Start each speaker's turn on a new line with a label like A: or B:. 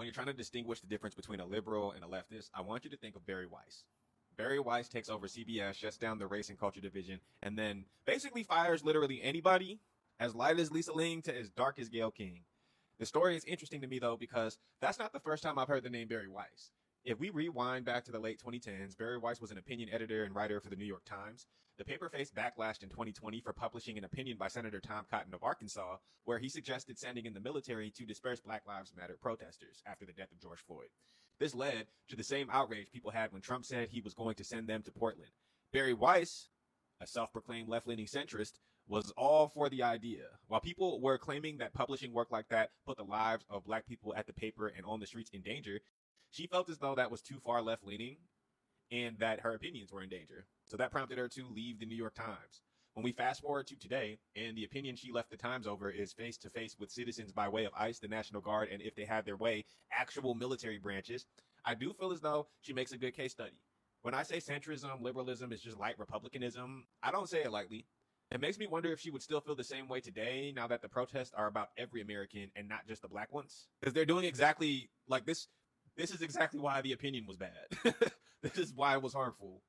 A: when you're trying to distinguish the difference between a liberal and a leftist, I want you to think of Bari Weiss. Bari Weiss takes over CBS, shuts down the race and culture division, and then basically fires literally anybody, as light as Lisa Ling to as dark as Gayle King. The story is interesting to me, though, because that's not the first time I've heard the name Bari Weiss. If we rewind back to the late 2010s, Bari Weiss was an opinion editor and writer for the New York Times. The paper faced backlash in 2020 for publishing an opinion by Senator Tom Cotton of Arkansas, where he suggested sending in the military to disperse Black Lives Matter protesters after the death of George Floyd. This led to the same outrage people had when Trump said he was going to send them to Portland. Bari Weiss, a self-proclaimed left-leaning centrist, was all for the idea. While people were claiming that publishing work like that put the lives of Black people at the paper and on the streets in danger, she felt as though that was too far left-leaning and that her opinions were in danger. So that prompted her to leave the New York Times. When we fast forward to today, and the opinion she left the Times over is face-to-face with citizens by way of ICE, the National Guard, and if they had their way, actual military branches, I do feel as though she makes a good case study. When I say centrism, liberalism is just light republicanism, I don't say it lightly. It makes me wonder if she would still feel the same way today now that the protests are about every American and not just the Black ones. Because they're doing exactly like this. This is exactly why the opinion was bad. This is why it was harmful.